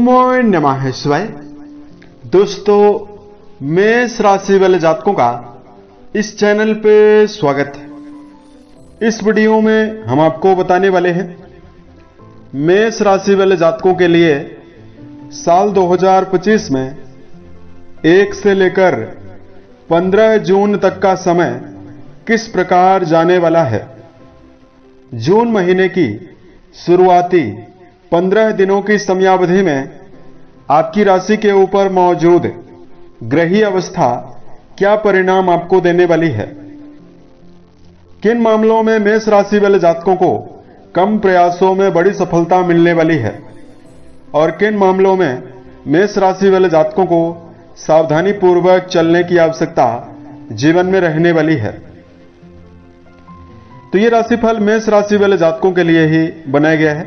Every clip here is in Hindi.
मोइन नमः शिवाय। दोस्तों, मेष राशि वाले जातकों का इस चैनल पे स्वागत है। इस वीडियो में हम आपको बताने वाले हैं मेष राशि वाले जातकों के लिए साल 2025 में 1 से लेकर 15 जून तक का समय किस प्रकार जाने वाला है। जून महीने की शुरुआती 15 दिनों की समयावधि में आपकी राशि के ऊपर मौजूद ग्रही अवस्था क्या परिणाम आपको देने वाली है। किन मामलों में मेष राशि वाले जातकों को कम प्रयासों में बड़ी सफलता मिलने वाली है और किन मामलों में मेष राशि वाले जातकों को सावधानी पूर्वक चलने की आवश्यकता जीवन में रहने वाली है। तो यह राशिफल मेष राशि वाले जातकों के लिए ही बनाया गया है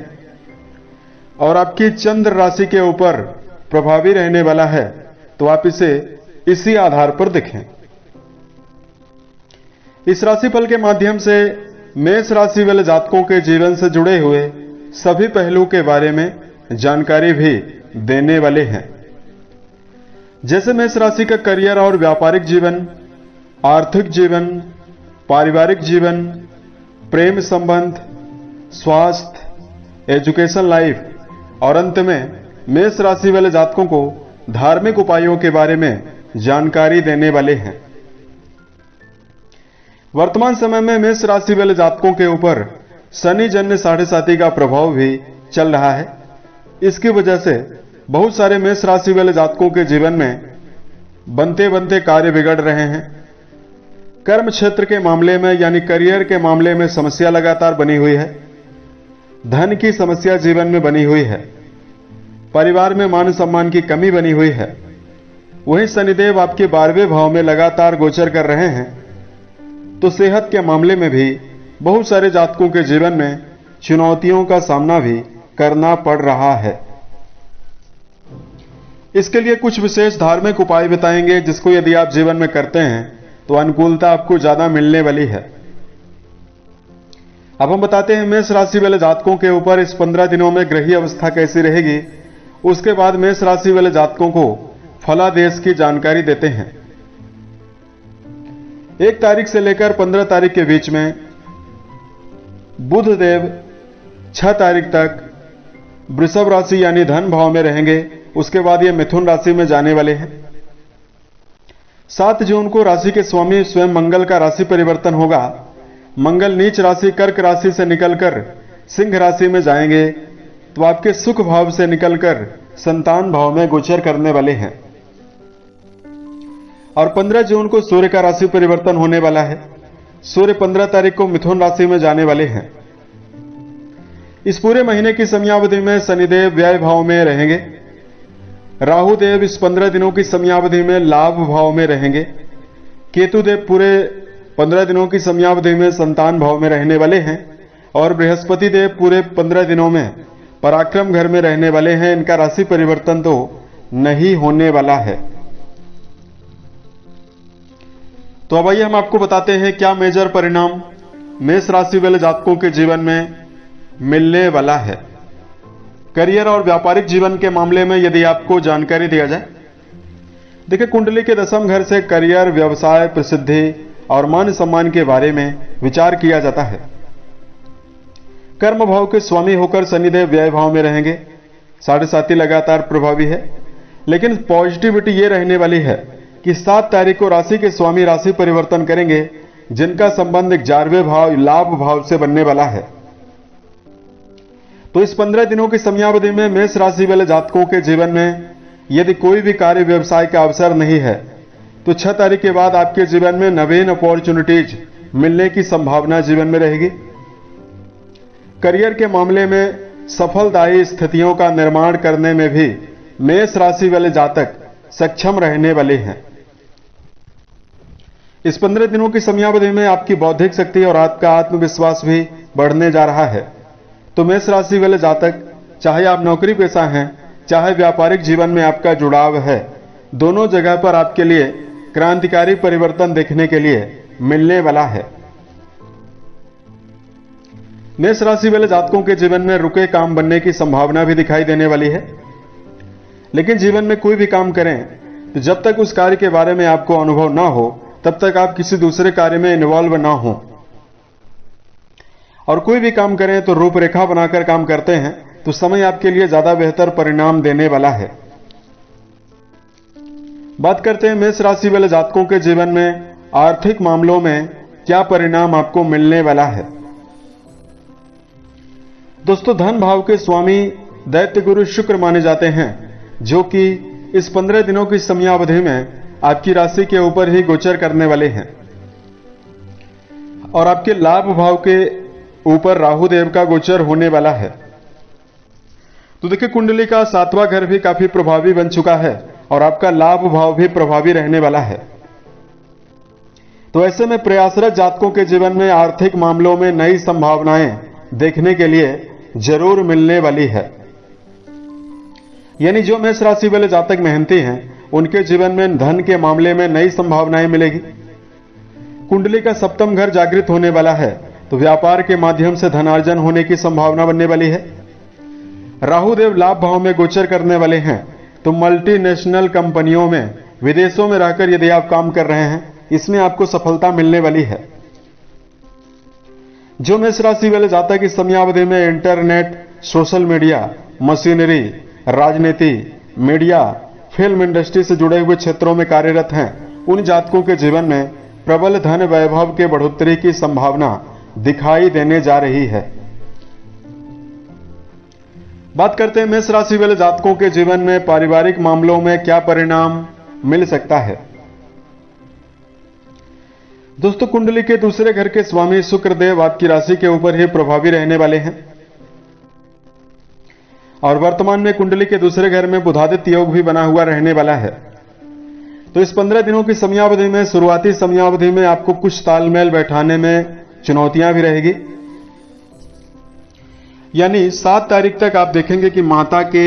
और आपकी चंद्र राशि के ऊपर प्रभावी रहने वाला है, तो आप इसे इसी आधार पर देखें। इस राशिफल के माध्यम से मेष राशि वाले जातकों के जीवन से जुड़े हुए सभी पहलू के बारे में जानकारी भी देने वाले हैं, जैसे मेष राशि का करियर और व्यापारिक जीवन, आर्थिक जीवन, पारिवारिक जीवन, प्रेम संबंध, स्वास्थ्य, एजुकेशन लाइफ और अंत में मेष राशि वाले जातकों को धार्मिक उपायों के बारे में जानकारी देने वाले हैं। वर्तमान समय में मेष राशि वाले जातकों के ऊपर शनि जन्य 7.5 का प्रभाव भी चल रहा है। इसकी वजह से बहुत सारे मेष राशि वाले जातकों के जीवन में बनते बनते कार्य बिगड़ रहे हैं। कर्म क्षेत्र के मामले में यानी करियर के मामले में समस्या लगातार बनी हुई है। धन की समस्या जीवन में बनी हुई है। परिवार में मान सम्मान की कमी बनी हुई है। वहीं शनिदेव आपके 12वें भाव में लगातार गोचर कर रहे हैं, तो सेहत के मामले में भी बहुत सारे जातकों के जीवन में चुनौतियों का सामना भी करना पड़ रहा है। इसके लिए कुछ विशेष धार्मिक उपाय बताएंगे, जिसको यदि आप जीवन में करते हैं तो अनुकूलता आपको ज्यादा मिलने वाली है। अब हम बताते हैं मेष राशि वाले जातकों के ऊपर इस 15 दिनों में ग्रही अवस्था कैसी रहेगी। उसके बाद मेष राशि वाले जातकों को फलादेश की जानकारी देते हैं। 1 तारीख से लेकर 15 तारीख के बीच में बुध देव 6 तारीख तक वृषभ राशि यानी धन भाव में रहेंगे। उसके बाद ये मिथुन राशि में जाने वाले हैं। 7 जून को राशि के स्वामी स्वयं मंगल का राशि परिवर्तन होगा। मंगल नीच राशि कर्क राशि से निकलकर सिंह राशि में जाएंगे, तो आपके सुख भाव से निकलकर संतान भाव में गोचर करने वाले हैं। और 15 जून को सूर्य का राशि परिवर्तन होने वाला है। सूर्य 15 तारीख को मिथुन राशि में जाने वाले हैं। इस पूरे महीने की समयावधि में शनिदेव व्यय भाव में रहेंगे। राहु देव इस 15 दिनों की समयावधि में लाभ भाव में रहेंगे। केतु देव पूरे 15 दिनों की समयावधि में संतान भाव में रहने वाले हैं और बृहस्पति देव पूरे 15 दिनों में पराक्रम घर में रहने वाले हैं। इनका राशि परिवर्तन तो नहीं होने वाला है। तो अब आइए हम आपको बताते हैं क्या मेजर परिणाम मेष राशि वाले जातकों के जीवन में मिलने वाला है। करियर और व्यापारिक जीवन के मामले में यदि आपको जानकारी दिया जाए, देखिए कुंडली के 10वें घर से करियर, व्यवसाय, प्रसिद्धि और मान सम्मान के बारे में विचार किया जाता है। कर्म भाव के स्वामी होकर शनिदेव व्यय भाव में रहेंगे। 7.5 लगातार प्रभावी है, लेकिन पॉजिटिविटी ये रहने वाली है कि 7 तारीख को राशि के स्वामी राशि परिवर्तन करेंगे, जिनका संबंध 11वें भाव लाभ भाव से बनने वाला है। तो इस 15 दिनों की समयावधि में मेष राशि वाले जातकों के जीवन में यदि कोई भी कार्य व्यवसाय का अवसर नहीं है, तो 6 तारीख के बाद आपके जीवन में नवीन अपॉर्चुनिटीज मिलने की संभावना जीवन में रहेगी। करियर के मामले में सफलदायी स्थितियों का निर्माण करने में भी मेष राशि वाले जातक सक्षम रहने वाले हैं। इस 15 दिनों की समयावधि में आपकी बौद्धिक शक्ति और आपका आत्मविश्वास भी बढ़ने जा रहा है। तो मेष राशि वाले जातक, चाहे आप नौकरी पेशा हैं, चाहे व्यापारिक जीवन में आपका जुड़ाव है, दोनों जगह पर आपके लिए क्रांतिकारी परिवर्तन देखने के लिए मिलने वाला है। मेष राशि वाले जातकों के जीवन में रुके काम बनने की संभावना भी दिखाई देने वाली है। लेकिन जीवन में कोई भी काम करें तो जब तक उस कार्य के बारे में आपको अनुभव ना हो तब तक आप किसी दूसरे कार्य में इन्वॉल्व ना हो। और कोई भी काम करें तो रूपरेखा बनाकर काम करते हैं तो समय आपके लिए ज्यादा बेहतर परिणाम देने वाला है। बात करते हैं मेष राशि वाले जातकों के जीवन में आर्थिक मामलों में क्या परिणाम आपको मिलने वाला है। दोस्तों, धन भाव के स्वामी दैत्य गुरु शुक्र माने जाते हैं, जो कि इस 15 दिनों की समयावधि में आपकी राशि के ऊपर ही गोचर करने वाले हैं और आपके लाभ भाव के ऊपर राहु देव का गोचर होने वाला है। तो देखिए, कुंडली का 7वां घर भी काफी प्रभावी बन चुका है और आपका लाभ भाव भी प्रभावी रहने वाला है। तो ऐसे में प्रयासरत जातकों के जीवन में आर्थिक मामलों में नई संभावनाएं देखने के लिए जरूर मिलने वाली है। यानी जो मेष राशि वाले जातक मेहनती हैं उनके जीवन में धन के मामले में नई संभावनाएं मिलेगी। कुंडली का 7वां घर जागृत होने वाला है तो व्यापार के माध्यम से धनार्जन होने की संभावना बनने वाली है। राहु देव लाभ भाव में गोचर करने वाले हैं तो मल्टीनेशनल कंपनियों में, विदेशों में रहकर यदि आप काम कर रहे हैं इसमें आपको सफलता मिलने वाली है। जो मेष राशि वाले जातक इस समयावधि में इंटरनेट, सोशल मीडिया, मशीनरी, राजनीति, मीडिया, फिल्म इंडस्ट्री से जुड़े हुए क्षेत्रों में कार्यरत हैं, उन जातकों के जीवन में प्रबल धन वैभव के बढ़ोतरी की संभावना दिखाई देने जा रही है। बात करते हैं मेष राशि वाले जातकों के जीवन में पारिवारिक मामलों में क्या परिणाम मिल सकता है। दोस्तों, कुंडली के दूसरे घर के स्वामी शुक्रदेव आपकी राशि के ऊपर ही प्रभावी रहने वाले हैं और वर्तमान में कुंडली के दूसरे घर में बुधादित्य योग भी बना हुआ रहने वाला है। तो इस 15 दिनों की समयावधि में, शुरुआती समयावधि में आपको कुछ तालमेल बैठाने में चुनौतियां भी रहेगी। यानी 7 तारीख तक आप देखेंगे कि माता के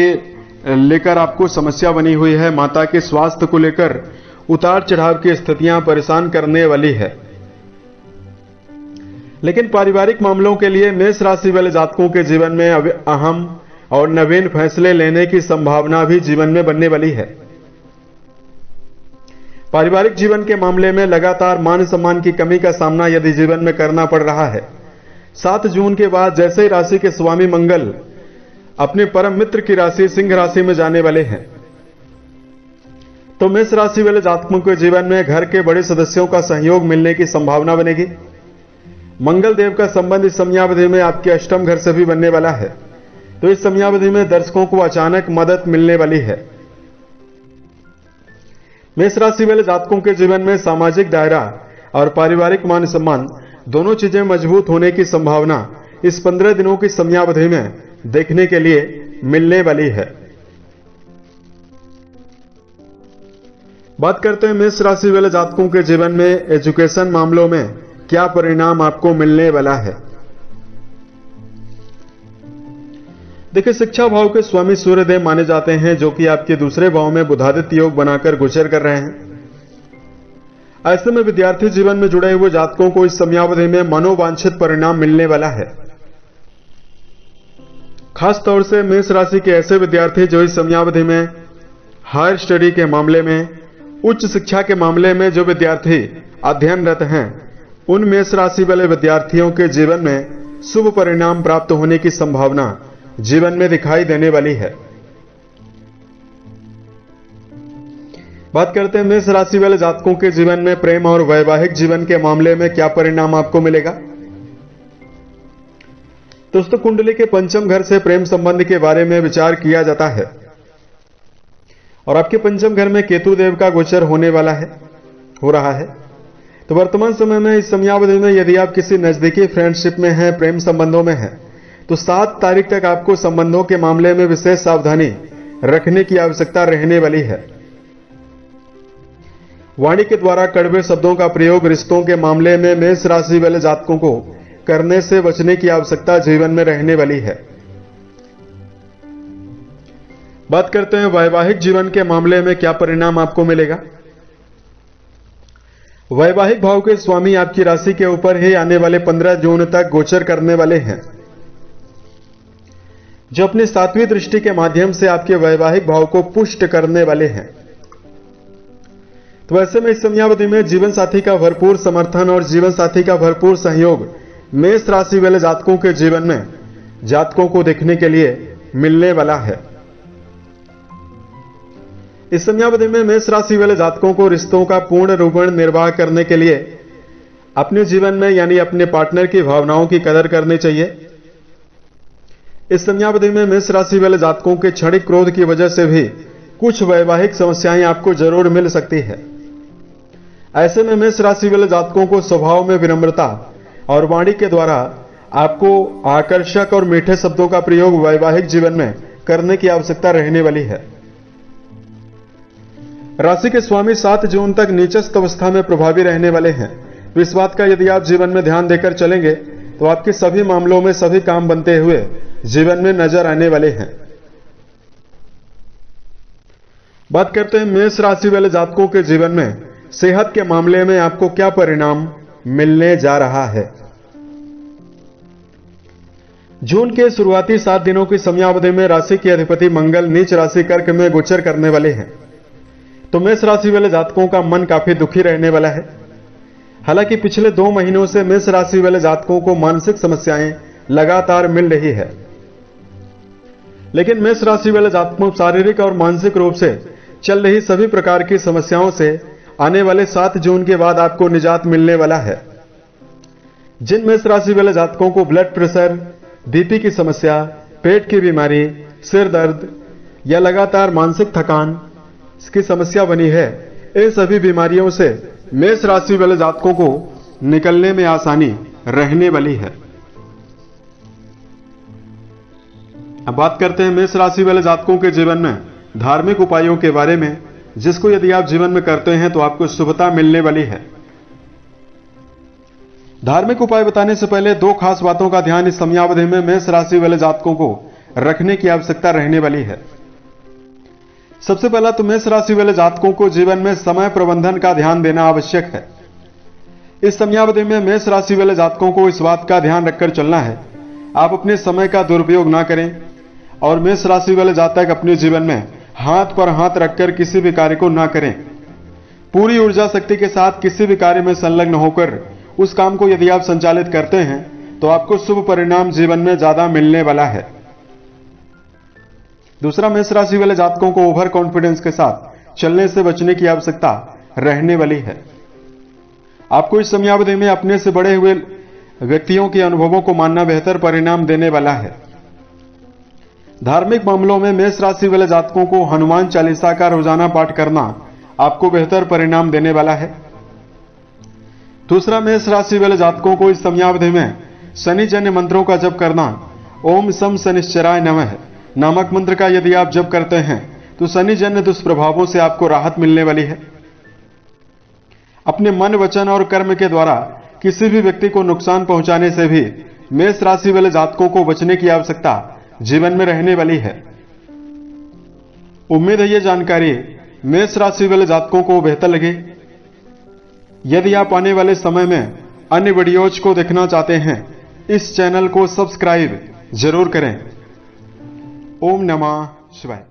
लेकर आपको समस्या बनी हुई है, माता के स्वास्थ्य को लेकर उतार चढ़ाव की स्थितियां परेशान करने वाली है। लेकिन पारिवारिक मामलों के लिए मेष राशि वाले जातकों के जीवन में अहम और नवीन फैसले लेने की संभावना भी जीवन में बनने वाली है। पारिवारिक जीवन के मामले में लगातार मान सम्मान की कमी का सामना यदि जीवन में करना पड़ रहा है, 7 जून के बाद जैसे ही राशि के स्वामी मंगल अपने परम मित्र की राशि सिंह राशि में जाने वाले हैं, तो मेष राशि वाले जातकों के जीवन में घर के बड़े सदस्यों का सहयोग मिलने की संभावना बनेगी। मंगल देव का संबंध इस समयावधि में आपके अष्टम घर से भी बनने वाला है, तो इस समयावधि में दर्शकों को अचानक मदद मिलने वाली है। मेष राशि वाले जातकों के जीवन में सामाजिक दायरा और पारिवारिक मान सम्मान दोनों चीजें मजबूत होने की संभावना इस 15 दिनों की समयावधि में देखने के लिए मिलने वाली है। बात करते हैं मेष राशि वाले जातकों के जीवन में एजुकेशन मामलों में क्या परिणाम आपको मिलने वाला है। देखिए, शिक्षा भाव के स्वामी सूर्यदेव माने जाते हैं, जो कि आपके दूसरे भाव में बुधादित्य योग बनाकर गोचर कर रहे हैं। ऐसे में विद्यार्थी जीवन में जुड़े हुए जातकों को इस समयावधि में मनोवांछित परिणाम मिलने वाला है। खास तौर से मेष राशि के ऐसे विद्यार्थी जो इस समयावधि में हायर स्टडी के मामले में, उच्च शिक्षा के मामले में जो विद्यार्थी अध्ययनरत हैं, उन मेष राशि वाले विद्यार्थियों के जीवन में शुभ परिणाम प्राप्त होने की संभावना जीवन में दिखाई देने वाली है। बात करते हैं मेष राशि वाले जातकों के जीवन में प्रेम और वैवाहिक जीवन के मामले में क्या परिणाम आपको मिलेगा। दोस्तों, कुंडली के 5वें घर से प्रेम संबंध के बारे में विचार किया जाता है और आपके 5वें घर में केतु देव का गोचर होने वाला है, हो रहा है। तो वर्तमान समय में इस समयावधि में यदि आप किसी नजदीकी फ्रेंडशिप में हैं, प्रेम संबंधों में हैं, तो 7 तारीख तक आपको संबंधों के मामले में विशेष सावधानी रखने की आवश्यकता रहने वाली है। वाणी के द्वारा कड़वे शब्दों का प्रयोग रिश्तों के मामले में मेष राशि वाले जातकों को करने से बचने की आवश्यकता जीवन में रहने वाली है। बात करते हैं वैवाहिक जीवन के मामले में क्या परिणाम आपको मिलेगा। वैवाहिक भाव के स्वामी आपकी राशि के ऊपर ही आने वाले 15 जून तक गोचर करने वाले हैं। जो अपनी सातवीं दृष्टि के माध्यम से आपके वैवाहिक भाव को पुष्ट करने वाले हैं। तो ऐसे में इस समयावधि में जीवन साथी का भरपूर समर्थन और जीवन साथी का भरपूर सहयोग मेष राशि वाले जातकों के जीवन में जातकों को देखने के लिए मिलने वाला है। इस समयावधि में मेष राशि वाले जातकों को रिश्तों का पूर्ण रूपण निर्वाह करने के लिए अपने जीवन में यानी अपने पार्टनर की भावनाओं की कदर करनी चाहिए। इस समयावधि में मेष राशि वाले जातकों के क्षणिक क्रोध की वजह से भी कुछ वैवाहिक समस्याएं आपको जरूर मिल सकती है। ऐसे में मेष राशि वाले जातकों को स्वभाव में विनम्रता और वाणी के द्वारा आपको आकर्षक और मीठे शब्दों का प्रयोग वैवाहिक जीवन में करने की आवश्यकता रहने वाली है। राशि के स्वामी 7 जून तक नीचस्थ अवस्था में प्रभावी रहने वाले हैं। तो इस बात का यदि आप जीवन में ध्यान देकर चलेंगे तो आपके सभी मामलों में सभी काम बनते हुए जीवन में नजर आने वाले हैं। बात करते हैं मेष राशि वाले जातकों के जीवन में सेहत के मामले में आपको क्या परिणाम मिलने जा रहा है। जून के शुरुआती 7 दिनों की समयावधि में राशि के अधिपति मंगल नीच राशि कर्क में गोचर करने वाले हैं। तो मेष राशि वाले जातकों का मन काफी दुखी रहने वाला है। हालांकि पिछले 2 महीनों से मेष राशि वाले जातकों को मानसिक समस्याएं लगातार मिल रही है, लेकिन मेष राशि वाले जातकों शारीरिक और मानसिक रूप से चल रही सभी प्रकार की समस्याओं से आने वाले 7 जून के बाद आपको निजात मिलने वाला है। जिन मेष राशि वाले जातकों को ब्लड प्रेशर, बीपी की समस्या, पेट की बीमारी, सिर दर्द या लगातार मानसिक थकान की समस्या बनी है, इन सभी बीमारियों से मेष राशि वाले जातकों को निकलने में आसानी रहने वाली है। अब बात करते हैं मेष राशि वाले जातकों के जीवन में धार्मिक उपायों के बारे में, जिसको यदि आप जीवन में करते हैं तो आपको शुभता मिलने वाली है। धार्मिक उपाय बताने से पहले 2 खास बातों का ध्यान इस समयावधि में मेष राशि वाले जातकों को रखने की आवश्यकता रहने वाली है। सबसे पहला तो मेष राशि वाले जातकों को जीवन में समय प्रबंधन का ध्यान देना आवश्यक है। इस समयावधि में मेष राशि वाले जातकों को इस बात का ध्यान रखकर चलना है, आप अपने समय का दुरुपयोग ना करें और मेष राशि वाले जातक अपने जीवन में हाथ पर हाथ रखकर किसी भी कार्य को ना करें। पूरी ऊर्जा शक्ति के साथ किसी भी कार्य में संलग्न होकर उस काम को यदि आप संचालित करते हैं तो आपको शुभ परिणाम जीवन में ज्यादा मिलने वाला है। दूसरा, मेष राशि वाले जातकों को ओवर कॉन्फिडेंस के साथ चलने से बचने की आवश्यकता रहने वाली है। आपको इस समयावधि में अपने से बड़े हुए व्यक्तियों के अनुभवों को मानना बेहतर परिणाम देने वाला है। धार्मिक मामलों में मेष राशि वाले जातकों को हनुमान चालीसा का रोजाना पाठ करना आपको बेहतर परिणाम देने वाला है। दूसरा, मेष राशि वाले जातकों को इस समयावधि में शनि जन्य मंत्रों का जप करना, ओम सम शनिश्चराय नमः नामक मंत्र का यदि आप जप करते हैं तो शनि जन्य दुष्प्रभावों से आपको राहत मिलने वाली है। अपने मन, वचन और कर्म के द्वारा किसी भी व्यक्ति को नुकसान पहुंचाने से भी मेष राशि वाले जातकों को बचने की आवश्यकता जीवन में रहने वाली है। उम्मीद है यह जानकारी मेष राशि वाले जातकों को बेहतर लगे। यदि आप आने वाले समय में अन्य वीडियोज को देखना चाहते हैं, इस चैनल को सब्सक्राइब जरूर करें। ओम नमः शिवाय।